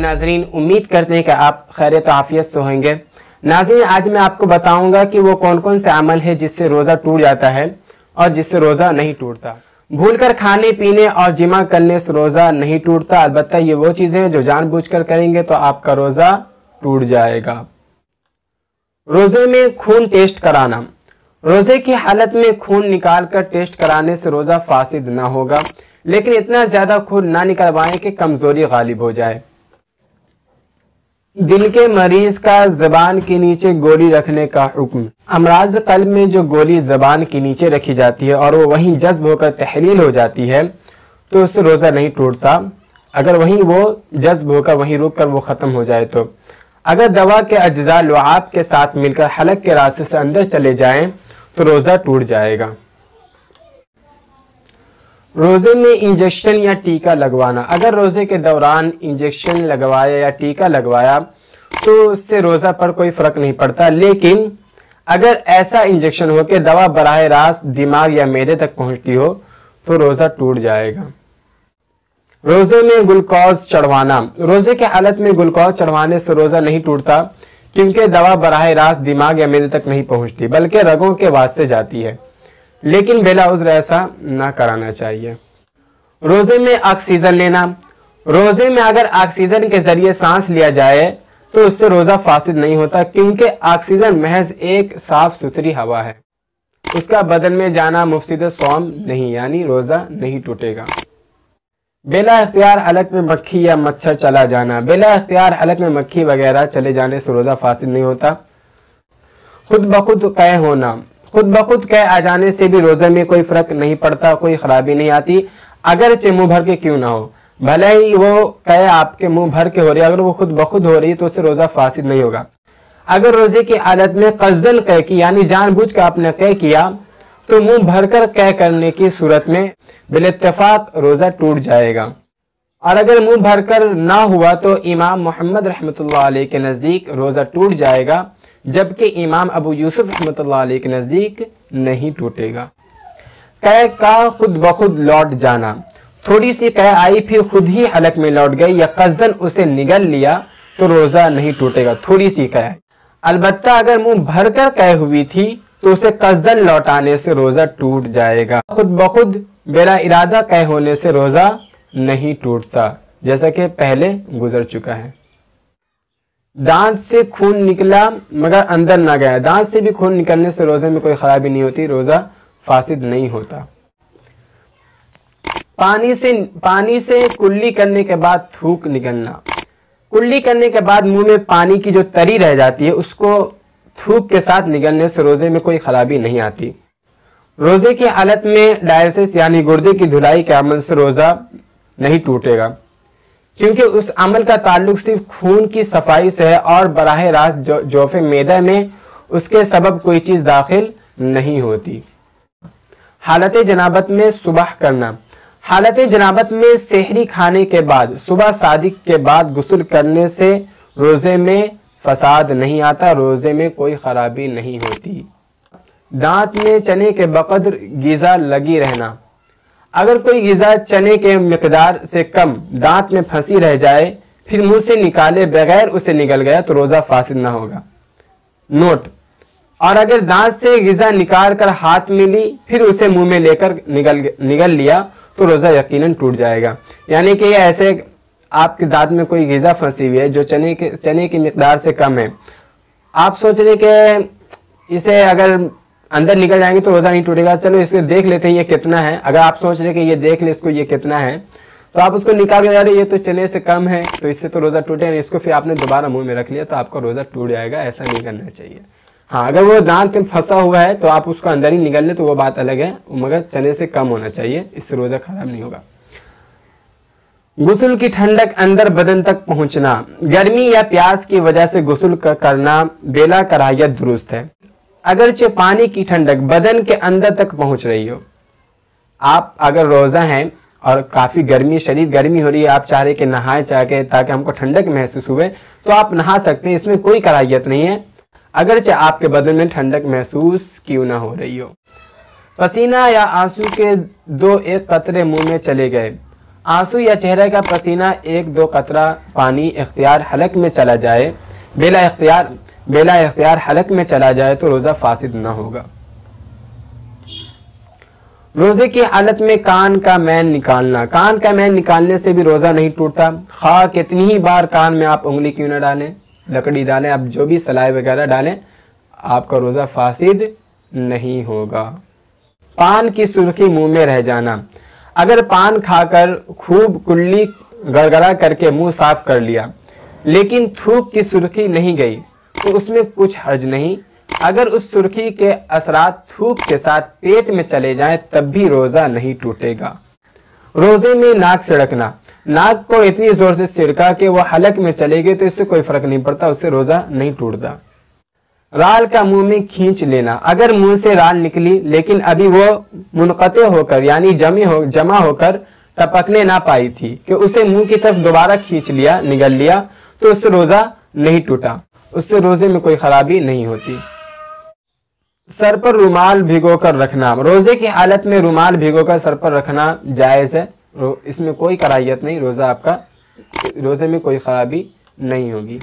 नाज़रीन, उम्मीद करते हैं कि आप खैरियत आफियत से होंगे। नाज़रीन, आज मैं आपको बताऊंगा कि वो कौन कौन से अमल है जिससे रोज़ा टूट जाता है और जिससे रोज़ा नहीं टूटता। भूलकर खाने पीने और जिमा करने से रोज़ा नहीं टूटता, अलबत्ता ये वो चीज़ें हैं जो जानबूझकर करेंगे तो आपका रोज़ा टूट जाएगा। रोज़े में खून टेस्ट कराना। रोज़े की हालत में खून निकाल कर टेस्ट कराने से रोज़ा फासिद ना होगा, लेकिन इतना ज़्यादा खून ना निकलवाएं कि कमज़ोरी गालिब हो जाए। दिल के मरीज का ज़बान के नीचे गोली रखने का हुक्म। अमराज कल्ब में जो गोली ज़बान के नीचे रखी जाती है और वो वहीं जज्ब होकर तहलील हो जाती है तो उससे रोज़ा नहीं टूटता, अगर वहीं वो जज्ब होकर वहीं रुक कर वो ख़त्म हो जाए तो। अगर दवा के अज्जा लुआब के साथ मिलकर हलक के रास्ते से अंदर चले जाएं तो रोज़ा टूट जाएगा। रोज़े में इंजेक्शन या टीका लगवाना। अगर रोज़े के दौरान इंजेक्शन लगवाया या टीका लगवाया तो उससे रोज़ा पर कोई फ़र्क नहीं पड़ता, लेकिन अगर ऐसा इंजेक्शन हो कि दवा बराह रास्त दिमाग या मैदे तक पहुंचती हो तो रोज़ा टूट जाएगा। रोज़े में ग्लूकोज चढ़वाना। रोज़े की हालत में ग्लूकोज चढ़वाने से रोज़ा नहीं टूटता, क्योंकि दवा बराह रास्त दिमाग या मैदे तक नहीं पहुंचती बल्कि रगों के वास्ते जाती है, लेकिन बेला उज़्र ऐसा ना कराना चाहिए। रोज़े में ऑक्सीजन लेना। रोज़े में अगर ऑक्सीजन के जरिए सांस लिया जाए तो उससे रोज़ा फासिद नहीं होता, क्योंकि ऑक्सीजन महज एक साफ सुथरी हवा है, उसका बदन में जाना मुफसिद सौम नहीं, यानी रोज़ा नहीं टूटेगा। बेला इख्तियार हलक में मक्खी या मच्छर चला जाना। बेला इख्तियार हलक में मक्खी वगैरह चले जाने से रोज़ा फासिद नहीं होता। खुद ब खुद कै होना। खुद ब खुद कै आ जाने से भी रोज़े में कोई फ़र्क नहीं पड़ता, कोई ख़राबी नहीं आती, अगरचे मुंह भर के क्यों ना हो। भले ही वो कै आपके मुंह भर के हो रही है, अगर वो खुद ब खुद हो रही है तो उससे रोज़ा फासिद नहीं होगा। अगर रोज़े की हालत में कस्दन कै की, यानी जानबूझ कर आपने कै किया, तो मुंह भरकर कै करने की सूरत में बिल-इत्तेफाक रोज़ा टूट जाएगा। और अगर मुंह भरकर ना हुआ तो इमाम मोहम्मद रहमतुल्लाह अलैह के नज़दीक रोज़ा टूट जाएगा, जबकि इमाम अबू यूसुफ रहमतुल्लाह अलैह के नज़दीक नहीं टूटेगा। कै का खुद ब खुद लौट जाना। थोड़ी सी कै आई फिर खुद ही हलक में लौट गई या कस्दन उसे निगल लिया तो रोज़ा नहीं टूटेगा। थोड़ी सी कै, अलबत्ता अगर मुंह भरकर कै हुई थी तो उसे कस्दन लौटाने से रोज़ा टूट जाएगा। खुद ब खुद बेला इरादा कै होने से रोज़ा नहीं टूटता, जैसा कि पहले गुजर चुका है। दांत से खून निकला मगर अंदर ना गया। दांत से भी खून निकलने से रोज़े में कोई खराबी नहीं होती, रोज़ा फासिद नहीं होता। पानी से कुल्ली करने के बाद थूक निकलना। कुल्ली करने के बाद मुंह में पानी की जो तरी रह जाती है उसको थूक के साथ निकलने से रोज़े में कोई खराबी नहीं आती। रोज़े की हालत में डायलिसिस यानी गुर्दे की धुलाई के अमल से रोज़ा नहीं टूटेगा, क्योंकि उस अमल का ताल्लुक सिर्फ खून की सफाई से है और बराह रास्त जोफ़े मैदा में उसके सबब कोई चीज़ दाखिल नहीं होती। हालत जनाबत में सुबह करना। हालत जनाबत में सेहरी खाने के बाद सुबह सादिक के बाद गुस्ल करने से रोज़े में फसाद नहीं आता, रोज़े में कोई खराबी नहीं होती। दांत में चने के बकद्र गिज़ा लगी रहना। अगर कोई गिज़ा चने के मिकदार से कम दांत में फंसी रह जाए फिर मुंह से निकाले बगैर उसे निकल गया तो रोज़ा फासिद ना होगा। नोट: और अगर दांत से गिज़ा निकाल कर हाथ में ली फिर उसे मुंह में लेकर निगल लिया तो रोज़ा यकीनन टूट जाएगा। यानी कि ऐसे आपके दांत में कोई गिज़ा फंसी हुई है जो चने की मिकदार से कम है, आप सोच रहे कि इसे अगर अंदर निकल जाएंगे तो रोज़ा नहीं टूटेगा, चलो इसे देख लेते हैं ये कितना है। अगर आप सोच रहे कि ये देख ले इसको ये कितना है तो आप उसको निकाल के, ये तो चने से कम है तो इससे तो रोज़ा टूटे नहीं, इसको फिर आपने दोबारा मुंह में रख लिया तो आपका रोज़ा टूट जाएगा। ऐसा नहीं करना चाहिए। हाँ, अगर वो दांत में फंसा हुआ है तो आप उसको अंदर ही निकल ले तो वो बात अलग है, मगर चने से कम होना चाहिए, इससे रोज़ा खराब नहीं होगा। गुस्ल की ठंडक अंदर बदन तक पहुंचना। गर्मी या प्यास की वजह से गुस्ल करना बेला कराहियत दुरुस्त है, अगरचे पानी की ठंडक बदन के अंदर तक पहुंच रही हो। आप अगर रोज़ा हैं और काफ़ी गर्मी, शदीद गर्मी हो रही है, आप चाह रहे कि नहाए चाहे ताकि हमको ठंडक महसूस हुए, तो आप नहा सकते हैं, इसमें कोई कराहियत नहीं है, अगरचे आपके बदन में ठंडक महसूस क्यों ना हो रही हो। पसीना या आंसू के 2-1 कतरे मुंह में चले गए, आंसू या चेहरे का पसीना एक दो कतरा पानी इख्तियार हलक में चला जाए, बेला इख्तियार हलक में चला जाए तो रोज़ा फासिद ना होगा। रोज़े की हालत में कान का मैन निकालना, कान का मैन निकालने से भी रोज़ा नहीं टूटता। खा कितनी ही बार कान में आप उंगली क्यों न डालें, लकड़ी डालें, आप जो भी सलाई वगैरह डालें, आपका रोज़ा फासिद नहीं होगा। पान की सुर्खी मुंह में रह जाना, अगर पान खाकर खूब कुल्ली गड़गड़ा करके मुंह साफ कर लिया लेकिन थूक की सुर्खी नहीं गई तो उसमें कुछ हर्ज नहीं। अगर उस सुर्खी के असरात थूक के साथ पेट में चले जाएं तब भी रोज़ा नहीं टूटेगा। रोज़े में नाक छिड़कना, नाक को इतनी जोर से छिड़का कि वो हलक में चले गए तो इससे कोई फर्क नहीं पड़ता, उससे रोज़ा नहीं टूटता। राल का मुंह में खींच लेना, अगर मुंह से राल निकली लेकिन अभी वो मुनक़ते होकर यानी जमा होकर टपकने ना पाई थी कि उसे मुंह की तरफ दोबारा खींच लिया, निगल लिया, तो उससे रोज़ा नहीं टूटा, उससे रोज़े में कोई खराबी नहीं होती। सर पर रुमाल भिगोकर रखना, रोज़े की हालत में रुमाल भिगोकर सर पर रखना जायज़ है, इसमें कोई कराहियत नहीं, रोज़ा आपका, रोज़े में कोई खराबी नहीं होगी।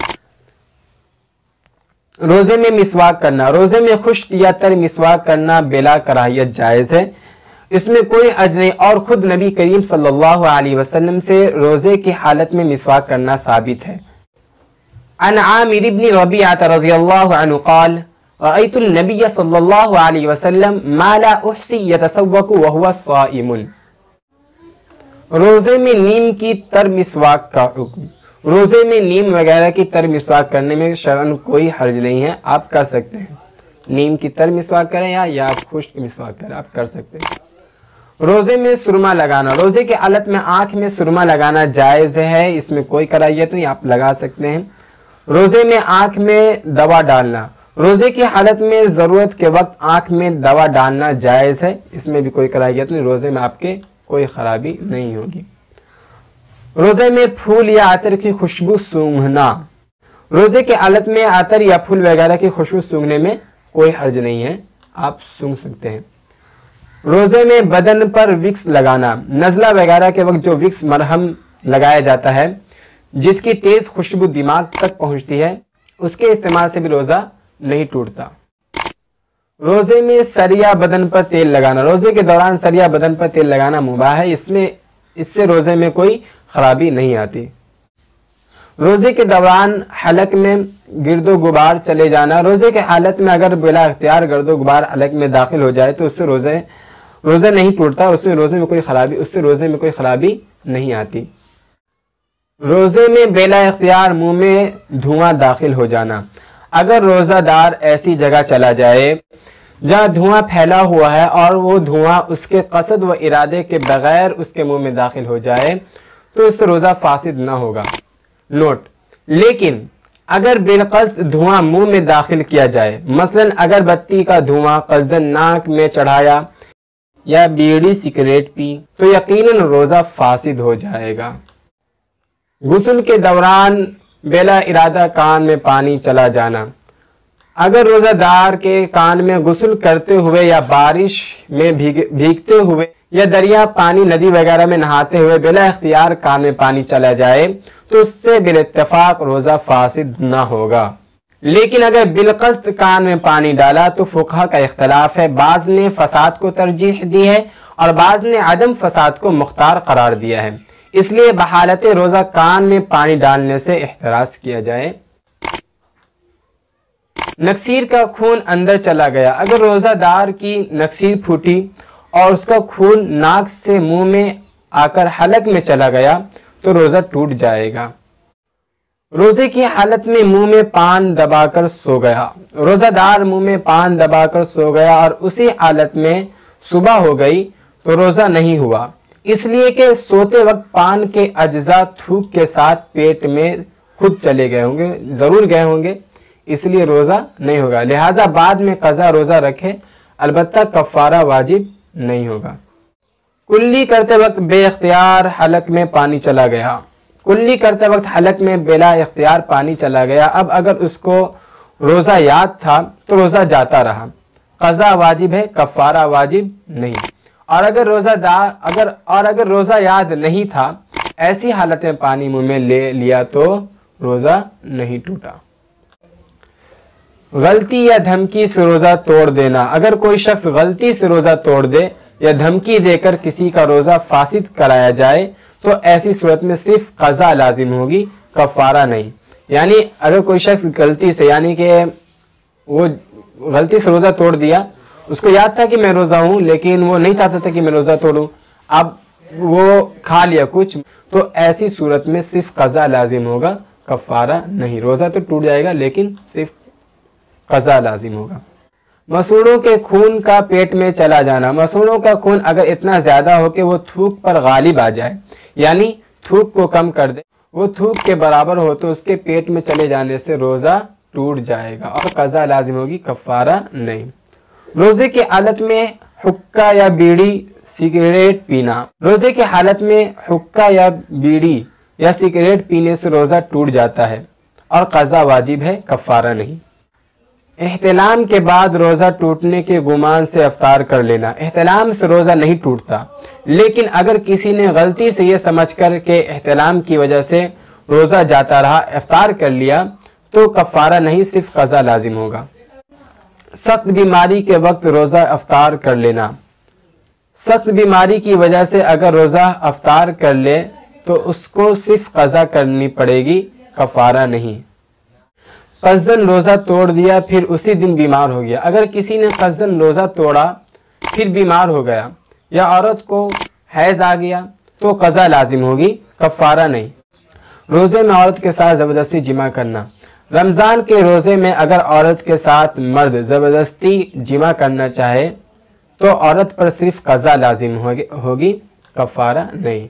रोज़े में मिसवाक करना, रोज़े में खुश्क या तर मिसवाक करना बिला कराहियत जायज़ है, इसमें कोई हर्ज नहीं। और खुद नबी करीम सल्लल्लाहु अलैहि वसल्लम से रोज़े की हालत में मिसवाक करना साबित है। अन आमिर इब्न रबिया रज़ियल्लाहु अन्हु क़ाल रअयतुन नबिय सल्लल्लाहु अलैहि वसल्लम मा ला उहसी यतसव्वकु व हुवा साइमुन। रोज़े में नीम की तर मिसवाक का हुक्म, रोज़े में नीम वगैरह की तर मिसवाक करने में शरअन कोई हर्ज नहीं है, आप कर सकते हैं। नीम की तर मिसवाक करें या आप खुश्क मिसवाक करें, आप कर सकते हैं। रोज़े में सुरमा लगाना, रोज़े की हालत में आँख में सुरमा लगाना जायज़ है, इसमें कोई कराहियत नहीं, आप लगा सकते हैं। रोज़े में आँख में दवा डालना, रोज़े की हालत में ज़रूरत के वक्त आँख में दवा डालना जायज़ है, इसमें भी कोई कराहियत नहीं, रोज़े में आपके कोई खराबी नहीं होगी। रोज़े में फूल या अतर की खुशबू सूंघना, रोज़े की हालत में अतर या फूल वगैरह की खुशबू सूंघने में कोई हर्ज नहीं है, आप सूंघ सकते हैं। रोज़े में बदन पर विक्स लगाना, नज़ला वगैरह के वक्त जो विक्स मरहम लगाया जाता है जिसकी तेज खुशबू दिमाग तक पहुंचती है, उसके इस्तेमाल से भी रोज़ा नहीं टूटता। रोज़े में सरिया बदन पर तेल लगाना, रोज़े के दौरान सरिया बदन पर तेल लगाना मुबाह है, इससे रोज़े में कोई खराबी नहीं आती। रोज़े के दौरान हलक में गिरदो गुबार चले जाना, रोज़े के हालत में अगर बिला इख्तियार गिरदो गुबार हलक में दाखिल हो जाए तो उससे रोज़ा नहीं टूटता, उससे रोज़े में कोई खराबी नहीं आती। रोज़े में बिला इख्तियार मुंह में धुआं दाखिल हो जाना, अगर रोज़ादार ऐसी जगह चला जाए जहाँ धुआं फैला हुआ है और वो धुआं उसके कसद व इरादे के बगैर उसके मुंह में दाखिल हो जाए तो उससे रोज़ा फासिद ना होगा। नोट, लेकिन अगर बिलकस्द धुआं मुंह में दाखिल किया जाए, मसलन अगरबत्ती का धुआं कसदन नाक में चढ़ाया या बीड़ी सिगरेट पी, तो यकीनन रोज़ा फासिद हो जाएगा। गुस्ल के दौरान बेला इरादा कान में पानी चला जाना, अगर रोज़ादार के कान में गुस्ल करते हुए या बारिश में भीगते हुए या दरिया पानी नदी वगैरह में नहाते हुए बिला इख्तियार कान में पानी चला जाए तो उससे बिलइत्तिफाक रोज़ा फासिद ना होगा। लेकिन अगर बिलकस्द कान में पानी डाला तो फुक़हा का इख्तलाफ है, बाज़ ने फसाद को तरजीह दी है और बाज़ ने अदम फसाद को मुख्तार करार दिया है, इसलिए बहालत रोज़ा कान में पानी डालने से एहतराज किया जाए। नक्सीर का खून अंदर चला गया, अगर रोज़ादार की नक्सीर फूटी और उसका खून नाक से मुंह में आकर हलक में चला गया तो रोज़ा टूट जाएगा। रोज़े की हालत में मुंह में पान दबाकर सो गया, रोज़ादार मुंह में पान दबाकर सो गया और उसी हालत में सुबह हो गई तो रोज़ा नहीं हुआ, इसलिए कि सोते वक्त पान के अज्जा थूक के साथ पेट में खुद चले गए होंगे, ज़रूर गए होंगे, इसलिए रोज़ा नहीं होगा। लिहाजा बाद में कज़ा रोज़ा रखे, अलबत्ता कफ़ारा वाजिब नहीं होगा। कुल्ली करते वक्त बेइख्तियार हलक में पानी चला गया, कुल्ली करते वक्त हलक में बिला इख्तियार पानी चला गया, अब अगर उसको रोज़ा याद था तो रोज़ा जाता रहा, कज़ा वाजिब है, कफ़ारा वाजिब नहीं। और अगर रोज़ा याद नहीं था ایسی حالت میں پانی منہ میں لے لیا تو روزہ نہیں ٹوٹا۔ غلطی یا دھمکی سے روزہ توڑ دینا، اگر کوئی شخص غلطی سے روزہ توڑ دے یا دھمکی دے کر کسی کا روزہ فاسد کرایا جائے تو ایسی صورت میں صرف قضا لازم ہوگی، کفارہ نہیں۔ یعنی اگر کوئی شخص غلطی سے، یعنی کہ وہ غلطی سے روزہ توڑ دیا، اس کو یاد تھا کہ میں روزہ ہوں لیکن وہ نہیں چاہتا تھا کہ میں روزہ توڑوں، اب وہ کھا لیا کچھ، تو ایسی صورت میں صرف قضا لازم ہوگا، کفارہ نہیں۔ روزہ تو ٹوٹ جائے گا لیکن صرف قضا لازم ہوگا۔ مسوڑوں کے خون کا پیٹ میں چلا جانا، مسوڑوں کا خون اگر اتنا زیادہ ہو کہ وہ تھوک پر غالب آ جائے، یعنی تھوک کو کم کر دے، وہ تھوک کے برابر ہو تو اس کے پیٹ میں چلے جانے سے روزہ ٹوٹ جائے گا اور قضا لازم ہوگی، کفارہ نہیں۔ روزے کی حالت میں حقہ یا بیڑی سگریٹ پینا، روزے کی حالت میں حقہ یا بیڑی یا سگریٹ پینے سے روزہ ٹوٹ جاتا ہے اور قضا واجب ہے، کفارہ نہیں۔ احتلام کے بعد روزہ ٹوٹنے کے گمان سے افطار کر لینا، احتلام سے روزہ نہیں ٹوٹتا، لیکن اگر کسی نے غلطی سے یہ سمجھ کر کہ احتلام کی وجہ سے روزہ جاتا رہا افطار کر لیا تو کفارہ نہیں، صرف قضا لازم ہوگا۔ سخت بیماری کے وقت روزہ افطار کر لینا، سخت بیماری کی وجہ سے اگر روزہ افطار کر لے تو اس کو صرف قضا کرنی پڑے گی، کفارہ نہیں۔ قصداً روزہ توڑ دیا پھر اسی دن بیمار ہو گیا، اگر کسی نے قصداً روزہ توڑا پھر بیمار ہو گیا یا عورت کو حیض آ گیا تو قضا لازم ہوگی، کفارہ نہیں۔ روزے میں عورت کے ساتھ زبردستی جمع کرنا، رمضان کے روزے میں اگر عورت کے ساتھ مرد زبردستی جمع کرنا چاہے تو عورت پر صرف قضا لازم ہوگی، کفارہ نہیں۔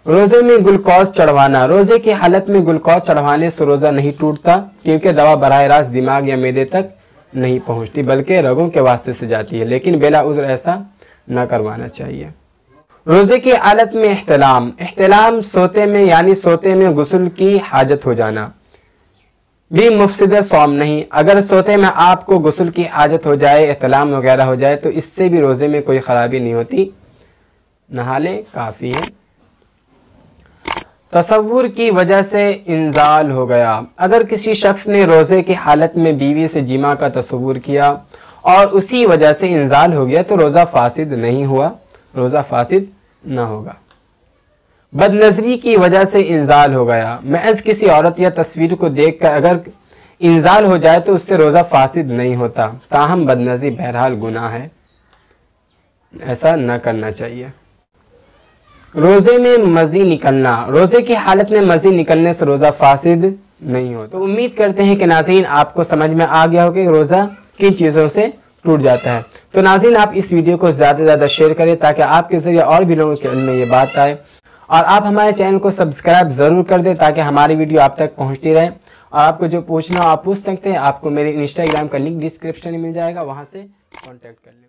روزے میں گلوکوز چڑھوانا، روزے کی حالت میں گلوکوز چڑھوانے سے روزہ نہیں ٹوٹتا کیونکہ دوا براہ راست دماغ یا معدے تک نہیں پہنچتی بلکہ رگوں کے واسطے سے جاتی ہے، لیکن بلا عذر ایسا نہ کروانا چاہیے۔ روزے کی حالت میں احتلام، احتلام سوتے میں یعنی سوتے میں غسل کی حاجت ہو جانا بھی مفسد صوم نہیں، اگر سوتے میں آپ کو غسل کی حاجت ہو جائے، احتلام وغیرہ ہو جائے تو اس سے بھی روزے میں کوئی خرابی نہیں ہوتی، نہا لے کافی ہے۔ تصور کی وجہ سے انزال ہو گیا، اگر کسی شخص نے روزے کی حالت میں بیوی سے جمع کا تصور کیا اور اسی وجہ سے انزال ہو گیا تو روزہ فاسد نہیں ہوا، روزہ فاسد نہ ہوگا۔ بد نظری کی وجہ سے انزال ہو گیا، محض کسی عورت یا تصویر کو دیکھ کر اگر انزال ہو جائے تو اس سے روزہ فاسد نہیں ہوتا، تاہم بد نظری بہرحال گناہ ہے، ایسا نہ کرنا چاہیے۔ روزے میں مزی نکلنا، روزے کی حالت میں مزی نکلنے سے روزہ فاسد نہیں ہوتا۔ تو امید کرتے ہیں کہ ناظرین آپ کو سمجھ میں آ گیا ہو کہ روزہ کن چیزوں سے ٹوٹ جاتا ہے۔ تو ناظرین آپ اس ویڈیو کو زیادہ سے زیادہ شیئر کریں تاکہ آپ کے ذریعے اور بھی لوگوں کے علم میں یہ بات آئے، اور آپ ہمارے چینل کو سبسکرائب ضرور کر دیں تاکہ ہماری ویڈیو آپ تک پہنچتی رہے، اور آپ کو جو پوچھنا ہو آپ پوچھ سکتے ہیں، آپ کو میرے انسٹاگرام کا لنک ڈسکرپشن میں مل جائے گا، وہاں سے کانٹیکٹ کر لیں۔